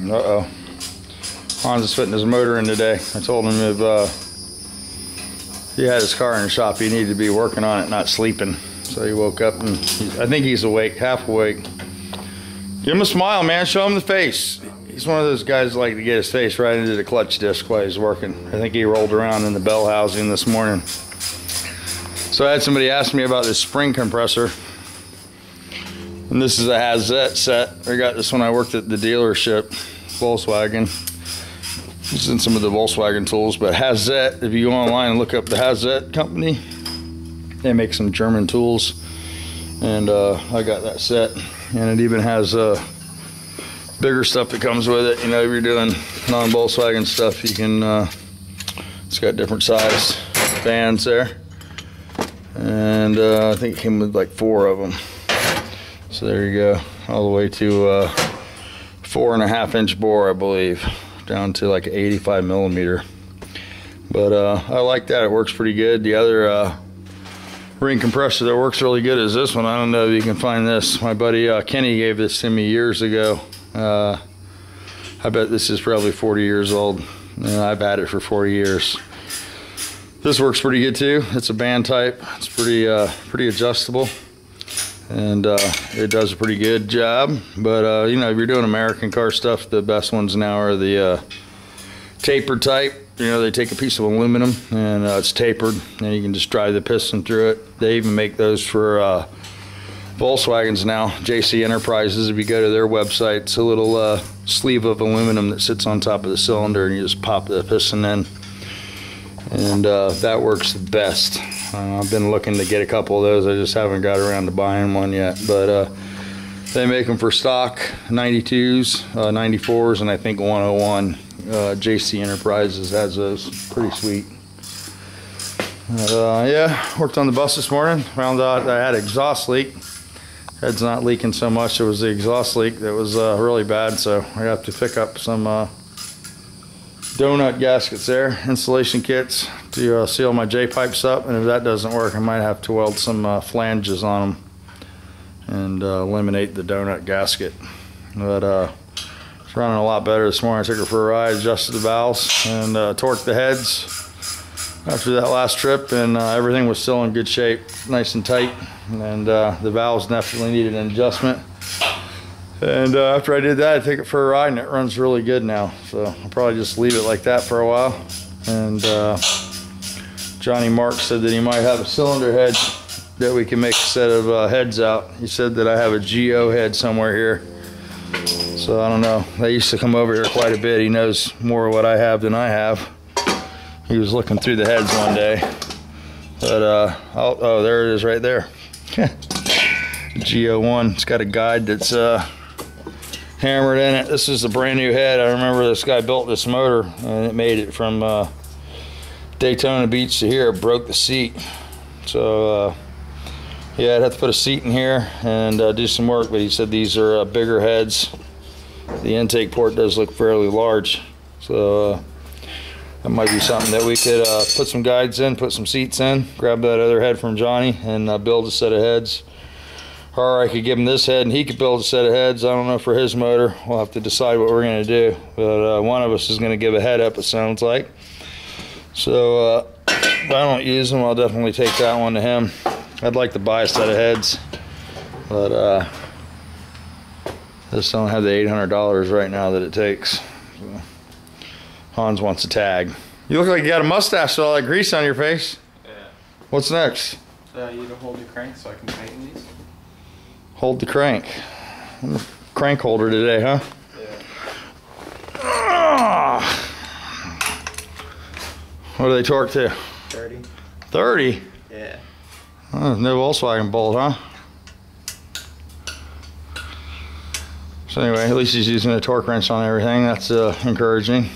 Uh-oh. Hans is fitting his motor in today. I told him if he had his car in the shop, he needed to be working on it, not sleeping. So he woke up and I think he's awake, half awake. Give him a smile, man. Show him the face. He's one of those guys that like to get his face right into the clutch disc while he's working. I think he rolled around in the bell housing this morning. So I had somebody ask me about this spring compressor. And this is a Hazette set. I got this when I worked at the dealership, Volkswagen. Using some of the Volkswagen tools, but Hazette, if you go online and look up the Hazette company, they make some German tools. And I got that set. And it even has bigger stuff that comes with it. You know, if you're doing non-Volkswagen stuff, you can, it's got different size fans there. And I think it came with like 4 of them. So there you go, all the way to 4.5 inch bore, I believe, down to like 85 millimeter. But I like that, it works pretty good. The other ring compressor that works really good is this one. I don't know if you can find this. My buddy Kenny gave this to me years ago. I bet this is probably 40 years old. And I've had it for 40 years. This works pretty good too. It's a band type. It's pretty adjustable, and it does a pretty good job. But you know, if you're doing American car stuff, the best ones now are the tapered type. You know, they take a piece of aluminum and it's tapered, and you can just drive the piston through it. They even make those for Volkswagens now, JC Enterprises. If you go to their website, it's a little sleeve of aluminum that sits on top of the cylinder, and you just pop the piston in. And that works the best. I've been looking to get a couple of those. I just haven't got around to buying one yet. But they make them for stock, 92s, 94s, and I think 101. JC Enterprises has those. Pretty sweet. Yeah, worked on the bus this morning. Found out I had an exhaust leak. Head's not leaking so much. It was the exhaust leak that was really bad. So I have to pick up some donut gaskets there, insulation kits to seal my J-pipes up, and if that doesn't work, I might have to weld some flanges on them and eliminate the donut gasket. But it's running a lot better this morning. I took her for a ride, adjusted the valves, and torqued the heads after that last trip, and everything was still in good shape, nice and tight, and the valves definitely needed an adjustment. And after I did that, I took it for a ride, and it runs really good now. So I'll probably just leave it like that for a while. And Johnny Mark said that he might have a cylinder head that we can make a set of heads out. He said that I have a GO head somewhere here. So I don't know. They used to come over here quite a bit. He knows more of what I have than I have. He was looking through the heads one day. But, oh, there it is right there. GO1. It's got a guide that's hammered in it. This is a brand new head. I remember this guy built this motor, and it made it from Daytona Beach to here. It broke the seat. So yeah, I'd have to put a seat in here and do some work, but he said these are bigger heads. The intake port does look fairly large, so that might be something that we could put some guides in, put some seats in, grab that other head from Johnny, and build a set of heads. Or I could give him this head and he could build a set of heads. I don't know for his motor. We'll have to decide what we're going to do. But one of us is going to give a head up, it sounds like. So if I don't use them, I'll definitely take that one to him. I'd like to buy a set of heads, but I just don't have the $800 right now that it takes. So Hans wants a tag. You look like you got a mustache with all that grease on your face. Yeah. What's next? You to hold the crank so I can tighten these. Hold the crank. Crank holder today, huh? Yeah. What do they torque to? 30. 30? Yeah. Oh, no Volkswagen bolt, huh? So anyway, at least he's using a torque wrench on everything. That's encouraging.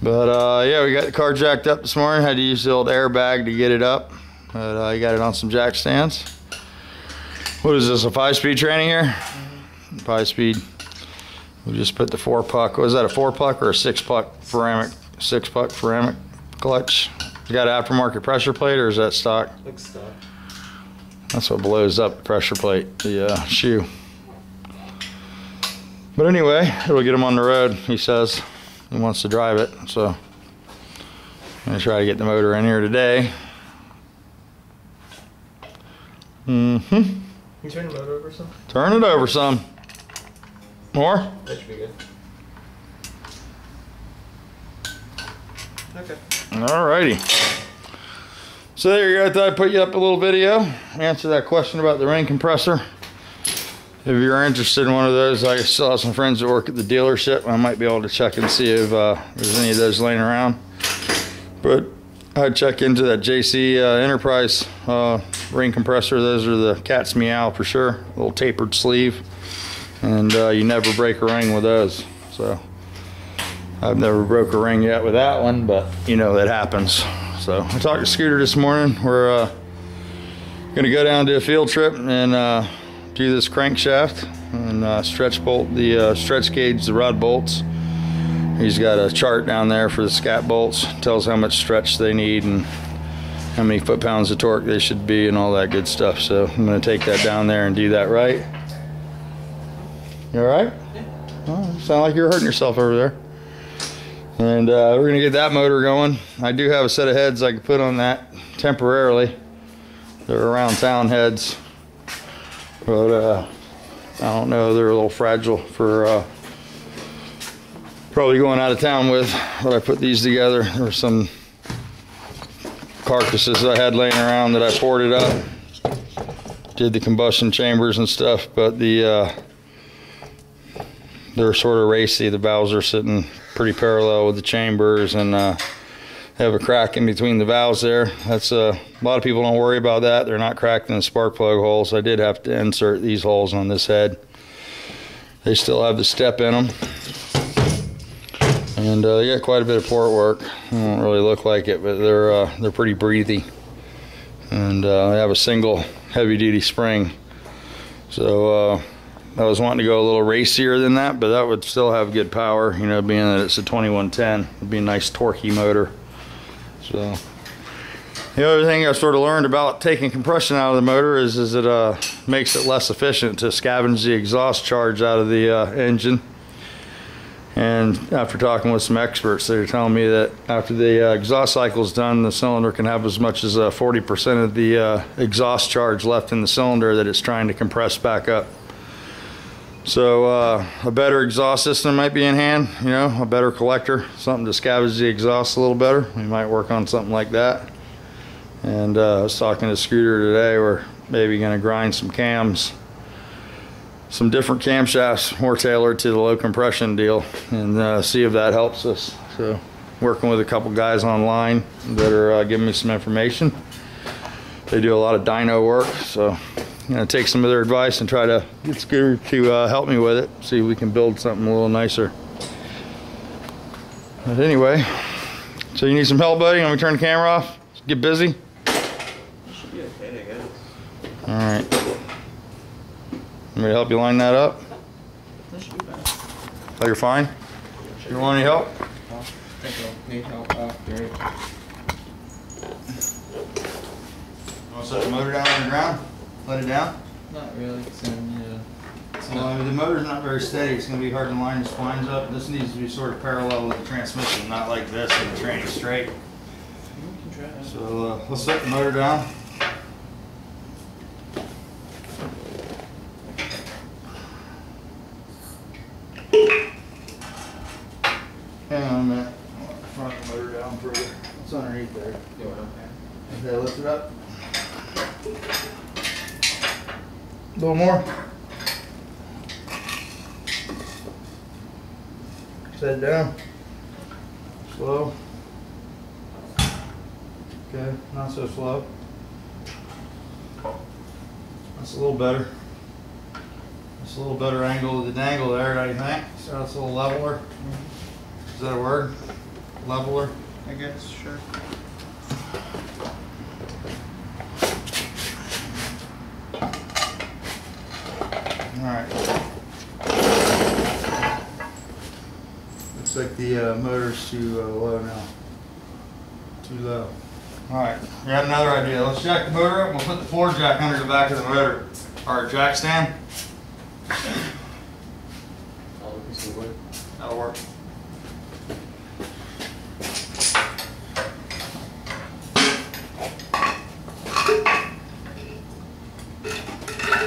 But yeah, we got the car jacked up this morning. Had to use the old airbag to get it up. But I got it on some jack stands. What is this, a 5-speed training here? 5-speed. We just put the 4-puck. Was that a 4-puck or a 6-puck ceramic? 6-puck ceramic clutch. You got an aftermarket pressure plate, or is that stock? Looks stock. That's what blows up the pressure plate, the shoe. But anyway, it'll get him on the road. He says he wants to drive it, so I'm gonna try to get the motor in here today. Can you turn the motor over some? Turn it over some. More? That should be good. Okay. Alrighty. So there you go. I thought I'd put you up a little video. Answer that question about the ring compressor. If you're interested in one of those, I still have some friends that work at the dealership. I might be able to check and see if there's any of those laying around. But I'd check into that JC Enterprise ring compressor. Those are the cat's meow for sure. A little tapered sleeve. And you never break a ring with those. So I've never broke a ring yet with that one, but you know that happens. So I talked to Scooter this morning. We're gonna go down to a field trip and do this crankshaft and stretch bolt the stretch gauge the rod bolts. He's got a chart down there for the scat bolts, tells how much stretch they need and how many foot-pounds of torque they should be and all that good stuff. So I'm gonna take that down there and do that right. You all right? Yeah. Oh, you sound like you're hurting yourself over there. And we're gonna get that motor going. I do have a set of heads I can put on that temporarily. They're around town heads, but I don't know, they're a little fragile for probably going out of town with. But I put these together. There were some carcasses I had laying around that I ported up, did the combustion chambers and stuff, but they're sort of racy. The valves are sitting pretty parallel with the chambers and have a crack in between the valves there. That's a lot of people don't worry about that. They're not cracked in the spark plug holes. I did have to insert these holes on this head. They still have the step in them. And they got quite a bit of port work. They don't really look like it, but they're pretty breathy. And they have a single heavy duty spring. So I was wanting to go a little racier than that, but that would still have good power, you know, being that it's a 2110. It'd be a nice torquey motor. So the other thing I sort of learned about taking compression out of the motor is it makes it less efficient to scavenge the exhaust charge out of the engine. And after talking with some experts, they were telling me that after the exhaust cycle is done, the cylinder can have as much as 40% of the exhaust charge left in the cylinder that it's trying to compress back up. So a better exhaust system might be in hand, you know, a better collector, something to scavenge the exhaust a little better. We might work on something like that. And I was talking to Scooter today, we're maybe going to grind some cams, some different camshafts more tailored to the low compression deal, and see if that helps us. So working with a couple guys online that are giving me some information. They do a lot of dyno work, so I'm gonna take some of their advice and try to get Scooter to help me with it, see if we can build something a little nicer. But anyway, so you need some help, buddy? Let me turn the camera off. Get busy. Should be okay, I guess. All right. Want me to help you line that up? That should be fine. Oh, you're fine? You want any help? I think I'll need help after. Want to set the motor down on the ground? Let it down? Not really, because Well, the motor's not very steady. It's going to be hard to line the splines up. This needs to be sort of parallel with the transmission, not like this and the tranny straight. You can try it. So let's set the motor down. Hang on a minute. I'll front the motor down further. What's underneath there? Okay, lift it up. A little more. Set it down. Slow. Okay, not so slow. That's a little better. That's a little better angle of the dangle there, don't you think? So it's a little leveler. Is that a word? Leveler? I guess, sure. Alright. Looks like the motor's too low now. Too low. Alright, we got another idea. Let's jack the motor up and we'll put the floor jack under the back of the motor. Alright, jack stand. I'll piece of wood. That'll work.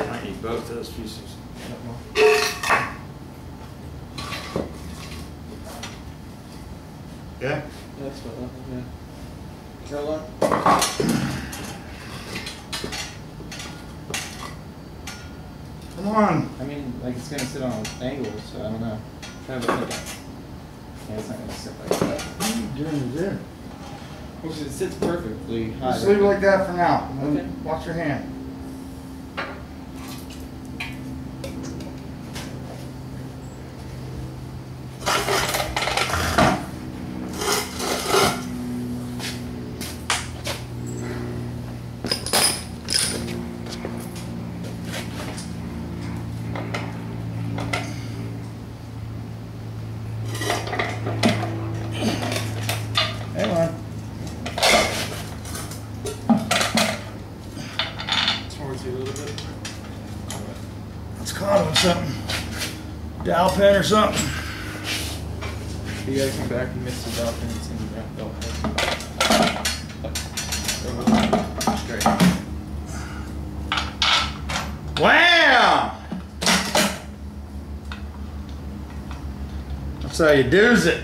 I need both those pieces. Yeah? That's what, yeah. Caroline? Come on. I mean, like it's gonna sit on an angle, so I don't know. Try to think of yeah, it's not gonna sit like that. What are you doing there? Well, it sits perfectly high. Just leave it like that for now. Okay. Watch your hand. Hang on. Towards you a little bit. It's caught on something. Dowel pin or something. You gotta come back and mix the dowel pin. It's gonna be wrapped up. Straight. Wow! That's how you do's it.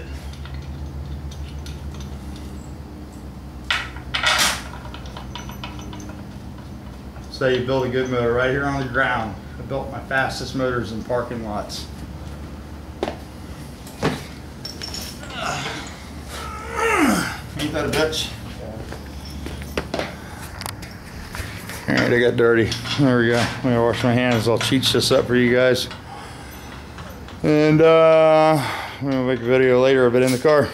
That's how you build a good motor right here on the ground. I built my fastest motors in parking lots. Ain't that a bitch? Alright, I got dirty. There we go. I'm gonna wash my hands. I'll cheat this up for you guys. And I'm gonna make a video later of it in the car.